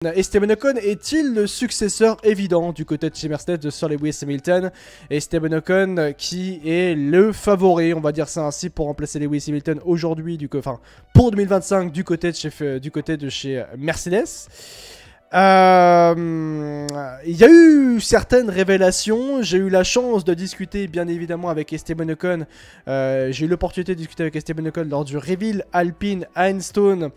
Esteban Ocon est-il le successeur évident du côté de chez Mercedes de Sir Lewis Hamilton? Esteban Ocon qui est le favori, on va dire ça ainsi, pour remplacer Lewis Hamilton aujourd'hui, pour 2025 du côté de chez Mercedes. Il y a eu certaines révélations. J'ai eu la chance de discuter bien évidemment avec Esteban Ocon. J'ai eu l'opportunité de discuter avec Esteban Ocon lors du reveal Alpine à Enstone.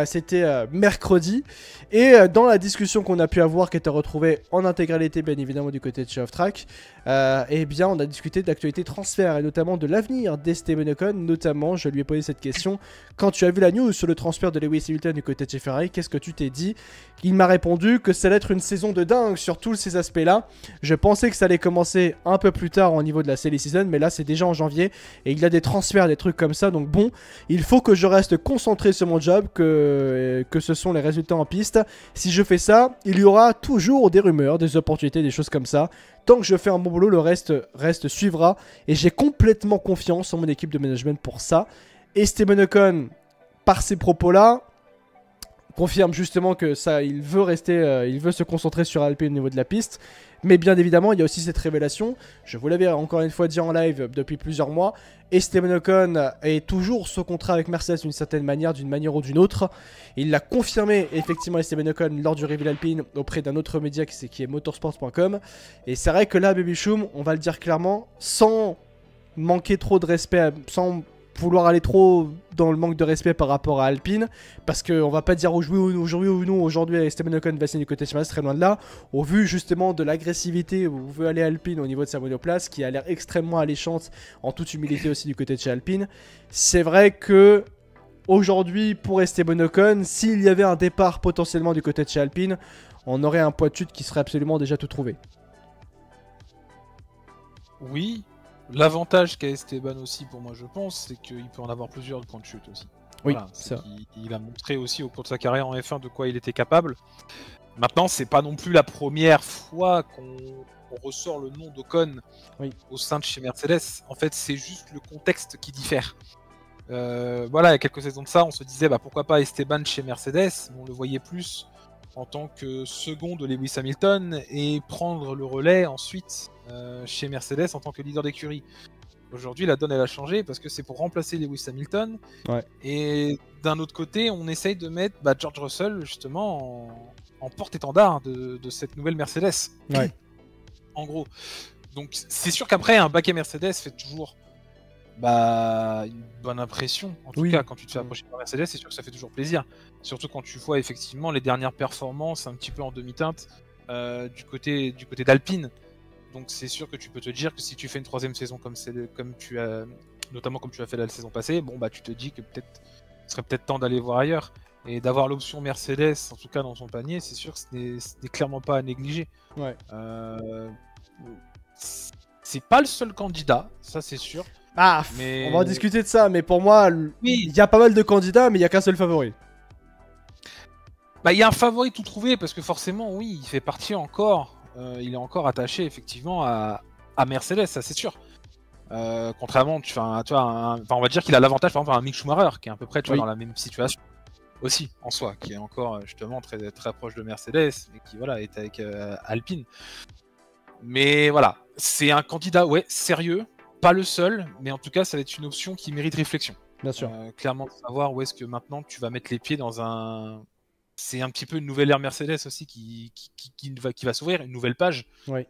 C'était mercredi. Et dans la discussion qu'on a pu avoir, qui était retrouvée en intégralité bien évidemment du côté de chez Off-Track, eh bien on a discuté d'actualité transfert et notamment de l'avenir d'Esteban Ocon. Notamment, je lui ai posé cette question: quand tu as vu la news sur le transfert de Lewis Hamilton du côté de chez Ferrari, qu'est-ce que tu t'es dit? Il m'a répondu que ça allait être une saison de dingue sur tous ces aspects-là. Je pensais que ça allait commencer un peu plus tard au niveau de la silly season, mais là c'est déjà en janvier et il y a des transferts, des trucs comme ça. Donc bon, il faut que je reste concentré sur mon job, que ce sont les résultats en piste. Si je fais ça, il y aura toujours des rumeurs, des opportunités, des choses comme ça. Tant que je fais un bon boulot, le reste suivra. Et j'ai complètement confiance en mon équipe de management pour ça. Esteban Ocon, par ces propos-là, confirme justement que ça, il veut se concentrer sur Alpine au niveau de la piste. Mais bien évidemment, il y a aussi cette révélation. Je vous l'avais encore une fois dit en live depuis plusieurs mois. Esteban Ocon est toujours sous contrat avec Mercedes d'une certaine manière, d'une manière ou d'une autre. Il l'a confirmé effectivement Esteban Ocon lors du reveal Alpine auprès d'un autre média qui est motorsports.com. Et c'est vrai que là, Baby Choum, on va le dire clairement, sans manquer trop de respect, sans vouloir aller trop dans le manque de respect par rapport à Alpine, parce qu'on va pas dire aujourd'hui Esteban Ocon va signer du côté de Mercedes, très loin de là, au vu justement de l'agressivité où veut aller Alpine au niveau de sa monoplace, qui a l'air extrêmement alléchante en toute humilité aussi du côté de chez Alpine. C'est vrai que aujourd'hui pour Esteban Ocon, s'il y avait un départ potentiellement du côté de chez Alpine, on aurait un point de chute qui serait absolument déjà tout trouvé. Oui. L'avantage qu'a Esteban aussi pour moi je pense, c'est qu'il peut en avoir plusieurs de points de chute aussi. Oui, voilà, c'est ça. Il a montré aussi au cours de sa carrière en F1 de quoi il était capable. Maintenant, c'est pas non plus la première fois qu'on ressort le nom d'Ocon au sein de chez Mercedes. En fait, c'est juste le contexte qui diffère. Voilà, il y a quelques saisons de ça, on se disait pourquoi pas Esteban chez Mercedes, on le voyait plus en tant que second de Lewis Hamilton et prendre le relais ensuite chez Mercedes en tant que leader d'écurie. Aujourd'hui, la donne elle a changé parce que c'est pour remplacer Lewis Hamilton. Ouais. Et d'un autre côté, on essaye de mettre George Russell justement en porte-étendard de cette nouvelle Mercedes. Ouais. En gros. Donc c'est sûr qu'après, un baquet Mercedes fait toujours une bonne impression. En tout cas, quand tu te fais approcher par Mercedes, c'est sûr que ça fait toujours plaisir. Surtout quand tu vois effectivement les dernières performances un petit peu en demi-teinte du côté d'Alpine. Donc c'est sûr que tu peux te dire que si tu fais une troisième saison comme tu as fait la saison passée, tu te dis que ce serait peut-être temps d'aller voir ailleurs. Et d'avoir l'option Mercedes, en tout cas dans son panier, c'est sûr que ce n'est clairement pas à négliger. Ouais. C'est pas le seul candidat, ça c'est sûr. Mais... on va en discuter de ça, mais pour moi, il y a pas mal de candidats, mais il n'y a qu'un seul favori. Il y a un favori tout trouvé, parce que forcément, oui, il fait partie encore, il est encore attaché effectivement à Mercedes, ça c'est sûr. Contrairement, on va dire qu'il a l'avantage par exemple à un Mick Schumacher, qui est à peu près dans la même situation aussi, en soi, qui est encore justement très, très proche de Mercedes, et qui est avec Alpine. Mais voilà, c'est un candidat, sérieux. Pas le seul, mais en tout cas, ça va être une option qui mérite réflexion. Bien sûr. Clairement, de savoir où est-ce que maintenant tu vas mettre les pieds dans un... C'est un petit peu une nouvelle ère Mercedes aussi qui va s'ouvrir, une nouvelle page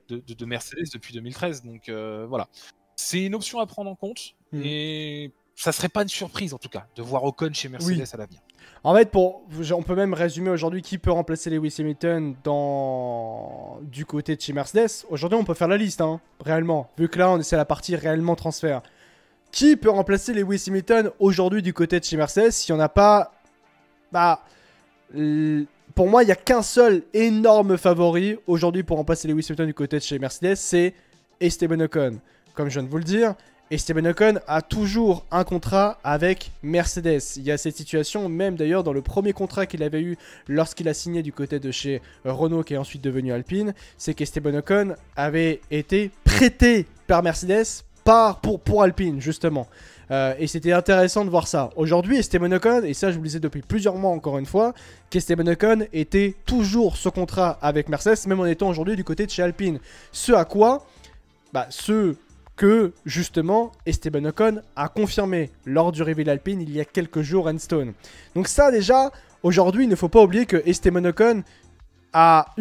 de Mercedes depuis 2013. Donc voilà, c'est une option à prendre en compte. Et ça serait pas une surprise en tout cas de voir Ocon chez Mercedes à l'avenir. En fait, on peut même résumer aujourd'hui qui peut remplacer Lewis Hamilton du côté de chez Mercedes. Aujourd'hui, on peut faire la liste, réellement. Vu que là, on essaie la partie réellement transfert. Qui peut remplacer Lewis Hamilton aujourd'hui du côté de chez Mercedes? S'il n'y en a pas... pour moi, il n'y a qu'un seul énorme favori aujourd'hui pour remplacer Lewis Hamilton du côté de chez Mercedes, c'est Esteban Ocon. Comme je viens de vous le dire, Esteban Ocon a toujours un contrat avec Mercedes. Il y a cette situation, même d'ailleurs dans le premier contrat qu'il avait eu lorsqu'il a signé du côté de chez Renault, qui est ensuite devenu Alpine, c'est qu'Esteban Ocon avait été prêté par Mercedes pour Alpine, justement. Et c'était intéressant de voir ça. Aujourd'hui, Esteban Ocon, et ça je vous le disais depuis plusieurs mois encore une fois, qu'Esteban Ocon était toujours sous contrat avec Mercedes, même en étant aujourd'hui du côté de chez Alpine. Ce à quoi, ce que justement Esteban Ocon a confirmé lors du reveal Alpine il y a quelques jours à Enstone. Donc ça déjà, aujourd'hui il ne faut pas oublier que Esteban Ocon a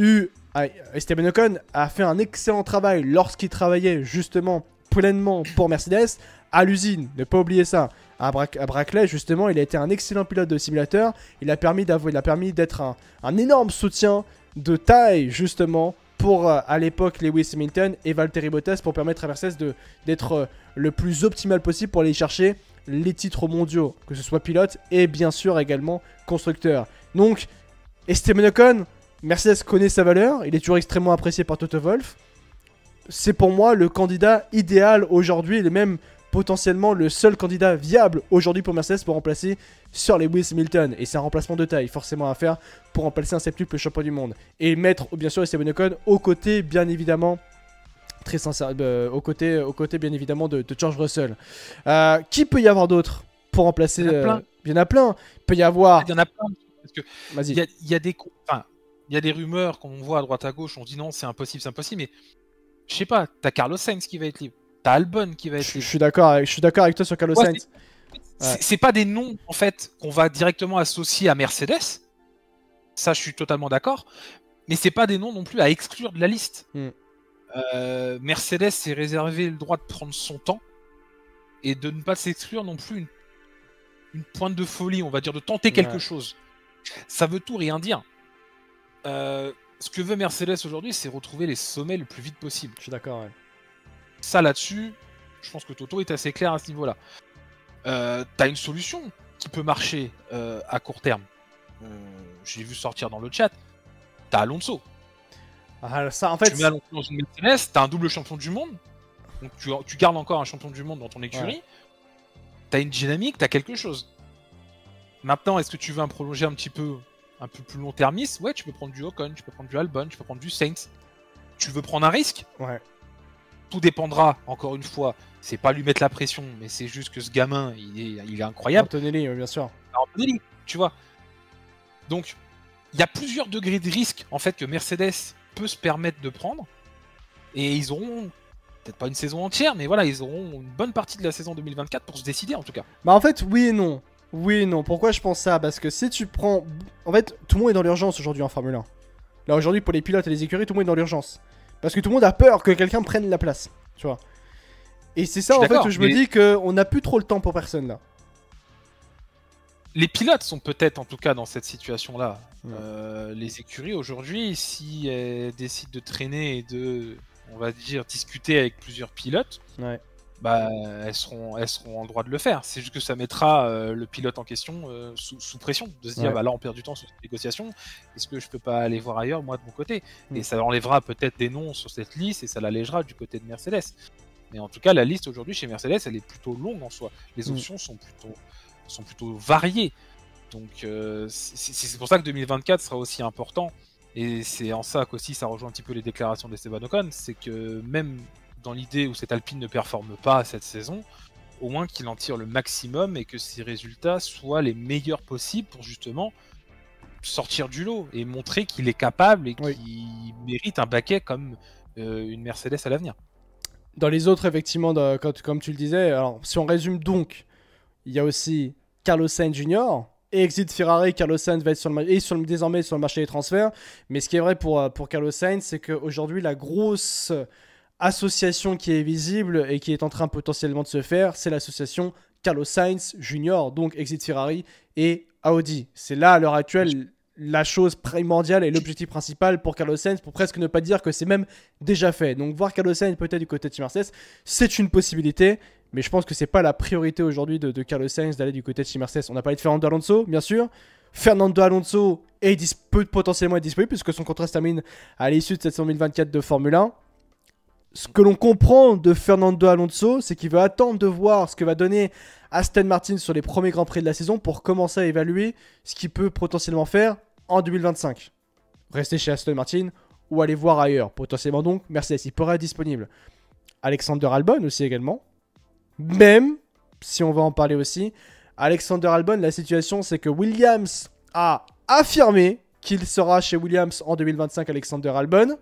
fait un excellent travail lorsqu'il travaillait justement pleinement pour Mercedes à l'usine, ne pas oublier ça. À Brackley, justement, il a été un excellent pilote de simulateur. Il a permis d'être un énorme soutien de taille, justement, pour, à l'époque, Lewis Hamilton et Valtteri Bottas, pour permettre à Mercedes d'être le plus optimal possible pour aller chercher les titres mondiaux, que ce soit pilote et bien sûr également constructeur. Donc, Esteban Ocon, Mercedes connaît sa valeur, il est toujours extrêmement apprécié par Toto Wolff. C'est pour moi le candidat idéal aujourd'hui, et même potentiellement le seul candidat viable aujourd'hui pour Mercedes pour remplacer Sir Lewis Hamilton. Et c'est un remplacement de taille forcément à faire pour remplacer un septuple champion du monde. Et mettre bien sûr Esteban Ocon aux côtés bien évidemment, très sincère, aux côtés bien évidemment de George Russell. Qui peut y avoir d'autre pour remplacer? Il y en a plein. Il peut y avoir... Il y en a plein. Parce que vas-y. Il y a des rumeurs qu'on voit à droite à gauche, on dit non, c'est impossible, mais je sais pas, t'as Carlos Sainz qui va être libre, t'as Albon qui va être libre. Je suis d'accord avec toi sur Carlos Sainz. C'est pas des noms en fait qu'on va directement associer à Mercedes, ça je suis totalement d'accord, mais c'est pas des noms non plus à exclure de la liste. Mercedes s'est réservé le droit de prendre son temps et de ne pas s'exclure non plus une pointe de folie, on va dire, de tenter quelque chose. Ça veut tout rien dire. Ce que veut Mercedes aujourd'hui, c'est retrouver les sommets le plus vite possible. Je suis d'accord, ouais. Ça, là-dessus, je pense que Toto est assez clair à ce niveau-là. T'as une solution qui peut marcher à court terme. J'ai vu sortir dans le chat. T'as Alonso. Ça, en fait, tu mets Alonso dans une Mercedes, t'as un double champion du monde. Donc tu gardes encore un champion du monde dans ton écurie. T'as une dynamique, t'as quelque chose. Maintenant, est-ce que tu veux prolonger un peu plus long-termiste? Ouais, tu peux prendre du Ocon, tu peux prendre du Albon, tu peux prendre du Sainz. Tu veux prendre un risque? Ouais. Tout dépendra, encore une fois, c'est pas lui mettre la pression, mais c'est juste que ce gamin, il est incroyable. Antonelli, bien sûr. Antonelli, tu vois. Donc, il y a plusieurs degrés de risque, en fait, que Mercedes peut se permettre de prendre. Et ils auront, peut-être pas une saison entière, mais voilà, ils auront une bonne partie de la saison 2024 pour se décider, en tout cas. Bah en fait, oui et non. Oui et non. Pourquoi je pense ça? Parce que si tu prends... En fait, tout le monde est dans l'urgence aujourd'hui en Formule 1. Là, aujourd'hui, pour les pilotes et les écuries, tout le monde est dans l'urgence. Parce que tout le monde a peur que quelqu'un prenne la place. Tu vois. Et c'est ça, en fait, où je me dis qu'on n'a plus trop le temps pour personne, là. Les pilotes sont peut-être, en tout cas, dans cette situation-là. Les écuries, aujourd'hui, si elles décident de traîner et de, on va dire, discuter avec plusieurs pilotes... Bah, elles seront en droit de le faire. C'est juste que ça mettra le pilote en question sous pression, de se dire bah là on perd du temps sur cette négociation, est-ce que je peux pas aller voir ailleurs moi de mon côté? Et ça enlèvera peut-être des noms sur cette liste et ça l'allégera du côté de Mercedes. Mais en tout cas la liste aujourd'hui chez Mercedes elle est plutôt longue en soi. Les options sont plutôt variées. Donc c'est pour ça que 2024 sera aussi important. Et c'est en ça qu'aussi ça rejoint un petit peu les déclarations d'Esteban Ocon, c'est que même dans l'idée où cette Alpine ne performe pas cette saison, au moins qu'il en tire le maximum et que ses résultats soient les meilleurs possibles pour justement sortir du lot et montrer qu'il est capable et qu'il mérite un baquet comme une Mercedes à l'avenir. Dans les autres, effectivement, comme tu le disais, alors si on résume donc, il y a aussi Carlos Sainz Jr., et exit Ferrari. Carlos Sainz va être désormais sur le marché des transferts. Mais ce qui est vrai pour Carlos Sainz, c'est qu'aujourd'hui, la grosse association qui est visible et qui est en train potentiellement de se faire, c'est l'association Carlos Sainz Jr., donc exit Ferrari et Audi. C'est là, à l'heure actuelle, la chose primordiale et l'objectif principal pour Carlos Sainz, pour presque ne pas dire que c'est même déjà fait. Donc voir Carlos Sainz peut-être du côté de Team Mercedes, c'est une possibilité, mais je pense que c'est pas la priorité aujourd'hui de Carlos Sainz d'aller du côté de Team Mercedes. On a parlé de Fernando Alonso, bien sûr. Fernando Alonso peut potentiellement être disponible puisque son contrat se termine à l'issue de cette saison 2024 de Formule 1. Ce que l'on comprend de Fernando Alonso, c'est qu'il veut attendre de voir ce que va donner Aston Martin sur les premiers Grands Prix de la saison pour commencer à évaluer ce qu'il peut potentiellement faire en 2025. Rester chez Aston Martin ou aller voir ailleurs. Potentiellement donc, Mercedes, il pourrait être disponible. Alexander Albon aussi également, Même, si on va en parler aussi, Alexander Albon, la situation c'est que Williams a affirmé qu'il sera chez Williams en 2025, Alexander Albon.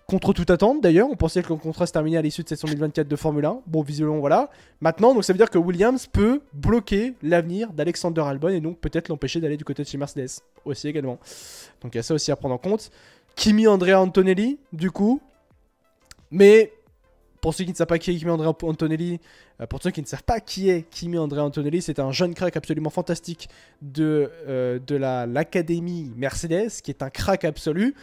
Contre toute attente d'ailleurs, on pensait que le contrat se terminait à l'issue de cette saison 2024 de Formule 1. Bon, visuellement, voilà. Maintenant, donc ça veut dire que Williams peut bloquer l'avenir d'Alexander Albon et donc peut-être l'empêcher d'aller du côté de chez Mercedes aussi également. Donc il y a ça aussi à prendre en compte. Kimi Andrea Antonelli, du coup. Mais pour ceux qui ne savent pas qui est Kimi Andrea Antonelli, c'est un jeune crack absolument fantastique de l'académie Mercedes, qui est un crack absolu,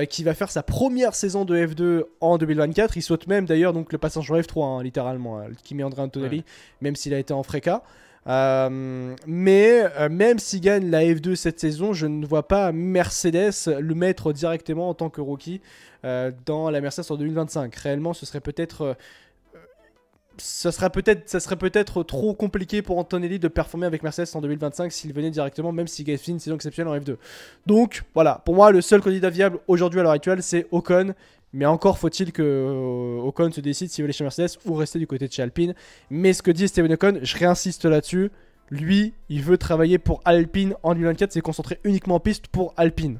qui va faire sa première saison de F2 en 2024. Il saute même d'ailleurs donc le passage en F3, hein, littéralement, Kimi Andrea Antonelli, même s'il a été en Freca. Mais même s'il gagne la F2 cette saison, je ne vois pas Mercedes le mettre directement en tant que rookie dans la Mercedes en 2025. Réellement, ce serait peut-être ça serait peut-être trop compliqué pour Antonelli de performer avec Mercedes en 2025 s'il venait directement, même s'il gagne une saison exceptionnelle en F2. Donc voilà, pour moi le seul candidat viable aujourd'hui à l'heure actuelle c'est Ocon. Mais encore faut-il que Ocon se décide s'il veut aller chez Mercedes ou rester du côté de chez Alpine. Mais ce que dit Esteban Ocon, je réinsiste là-dessus, lui, il veut travailler pour Alpine en 2024, c'est concentrer uniquement en piste pour Alpine.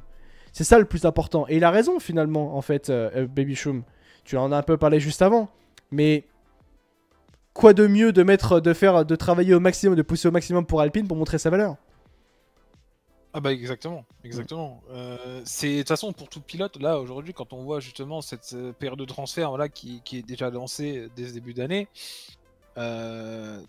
C'est ça le plus important. Et il a raison finalement, en fait, Baby Shum. Tu en as un peu parlé juste avant. Mais quoi de mieux de travailler au maximum, de pousser au maximum pour Alpine pour montrer sa valeur? Ah bah exactement. C'est de toute façon pour tout pilote là aujourd'hui quand on voit justement cette période de transfert voilà, qui est déjà lancée dès ce début d'année, t'as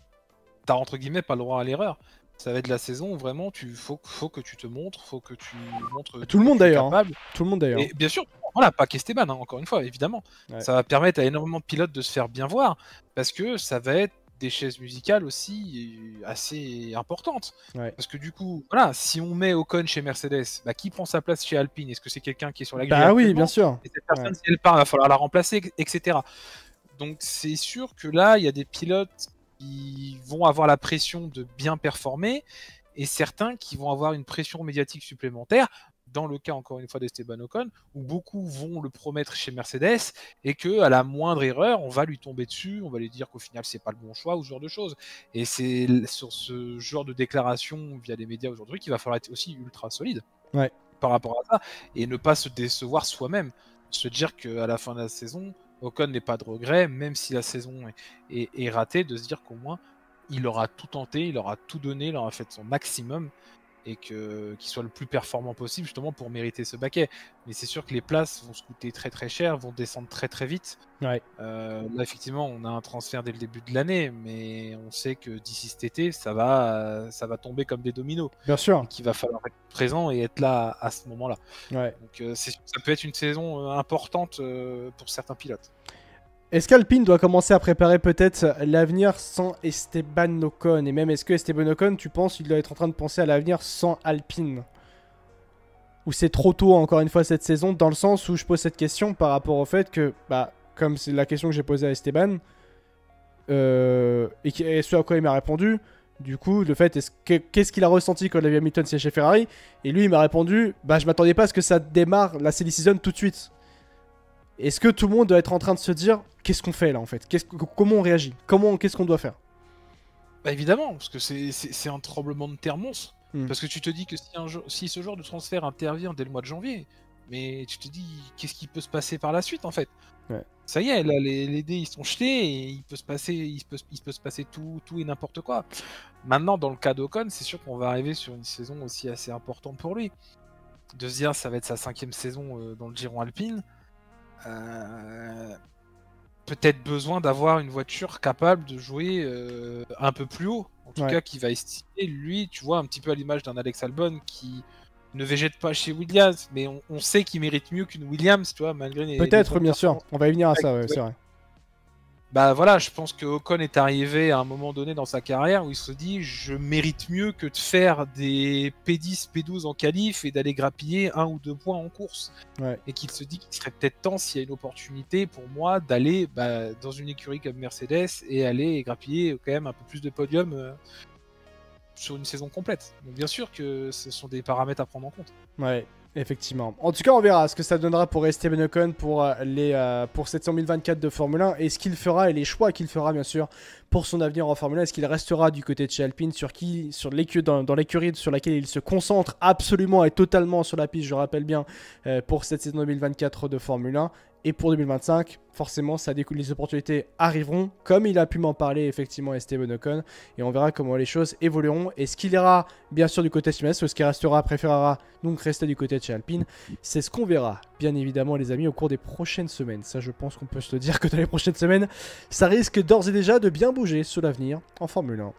entre guillemets pas le droit à l'erreur. Ça va être la saison où vraiment faut que tu te montres, faut que tu montres tout le monde d'ailleurs. Hein. Tout le monde d'ailleurs. Et bien sûr, voilà, pas qu'Esteban, hein, encore une fois, évidemment. Ouais. Ça va permettre à énormément de pilotes de se faire bien voir parce que ça va être des chaises musicales aussi assez importantes. Ouais. Parce que du coup, voilà, si on met Ocon chez Mercedes, bah, qui prend sa place chez Alpine? Est-ce que c'est quelqu'un qui est sur la grille? Bah oui, bien sûr. Et cette personne, si elle part, il va falloir la remplacer, etc. Donc c'est sûr que là, il y a des pilotes qui vont avoir la pression de bien performer et certains qui vont avoir une pression médiatique supplémentaire. Dans le cas, encore une fois, d'Esteban Ocon, où beaucoup vont le promettre chez Mercedes et qu'à la moindre erreur, on va lui tomber dessus, on va lui dire qu'au final, c'est pas le bon choix ou ce genre de choses. Et c'est sur ce genre de déclaration via les médias aujourd'hui qu'il va falloir être aussi ultra solide par rapport à ça et ne pas se décevoir soi-même. Se dire qu'à la fin de la saison, Ocon n'est pas de regret, même si la saison est ratée, de se dire qu'au moins, il aura tout tenté, il aura tout donné, il aura fait son maximum et qu'il soit le plus performant possible justement pour mériter ce baquet. Mais c'est sûr que les places vont se coûter très très cher, vont descendre très très vite. Ouais. Là effectivement on a un transfert dès le début de l'année, mais on sait que d'ici cet été ça va tomber comme des dominos. Bien sûr. Et qu'il va falloir être présent et être là à ce moment-là. Ouais. Donc ça peut être une saison importante pour certains pilotes. Est-ce qu'Alpine doit commencer à préparer peut-être l'avenir sans Esteban Ocon? Et même, est-ce que Esteban Ocon, tu penses, il doit être en train de penser à l'avenir sans Alpine? Ou c'est trop tôt, encore une fois, cette saison, dans le sens où je pose cette question par rapport au fait que, bah, comme c'est la question que j'ai posée à Esteban, et ce à quoi il m'a répondu, du coup, le fait, qu'est-ce qu'il a ressenti quand Lewis Hamilton s'est chez Ferrari? Et lui, il m'a répondu, bah, je m'attendais pas à ce que ça démarre la silly season tout de suite. Est-ce que tout le monde doit être en train de se dire qu'est-ce qu'on fait là en fait? Comment on réagit? Qu'est-ce qu'on doit faire? Bah évidemment, parce que c'est un tremblement de terre monstre. Parce que tu te dis que si ce genre de transfert intervient dès le mois de janvier, mais tu te dis qu'est-ce qui peut se passer par la suite en fait? Ça y est, là les dés ils sont jetés et il peut se passer tout et n'importe quoi. Maintenant dans le cas d'Ocon, c'est sûr qu'on va arriver sur une saison aussi assez importante pour lui. De se dire ça va être sa 5e saison dans le giron alpine. Peut-être besoin d'avoir une voiture capable de jouer un peu plus haut, en tout cas qui va estimer lui, tu vois, un petit peu à l'image d'un Alex Albon qui ne végète pas chez Williams, mais on sait qu'il mérite mieux qu'une Williams, tu vois, malgré les peut-être bien sûr, on va y venir à ça, c'est vrai. Bah voilà, je pense que Ocon est arrivé à un moment donné dans sa carrière où il se dit je mérite mieux que de faire des P10, P12 en qualif et d'aller grappiller 1 ou 2 points en course. Et qu'il se dit qu'il serait peut-être temps, s'il y a une opportunité pour moi, d'aller dans une écurie comme Mercedes et aller grappiller quand même un peu plus de podium sur une saison complète. Donc bien sûr que ce sont des paramètres à prendre en compte. Ouais, effectivement. En tout cas, on verra ce que ça donnera pour Esteban Ocon pour cette 2024 de Formule 1 et ce qu'il fera et les choix qu'il fera bien sûr pour son avenir en Formule 1. Est-ce qu'il restera du côté de chez Alpine dans l'écurie sur laquelle il se concentre absolument et totalement sur la piste, je rappelle bien, pour cette saison 2024 de Formule 1. Et pour 2025, forcément, les opportunités arriveront, comme il a pu m'en parler effectivement Esteban Ocon. Et on verra comment les choses évolueront. Est-ce qu'il ira bien sûr du côté de Mercedes ou est-ce qu'il préférera donc rester du côté de chez Alpine? C'est ce qu'on verra, bien évidemment les amis, au cours des prochaines semaines. Ça, je pense qu'on peut se le dire que dans les prochaines semaines, ça risque d'ores et déjà de bien bouger sur l'avenir en Formule 1.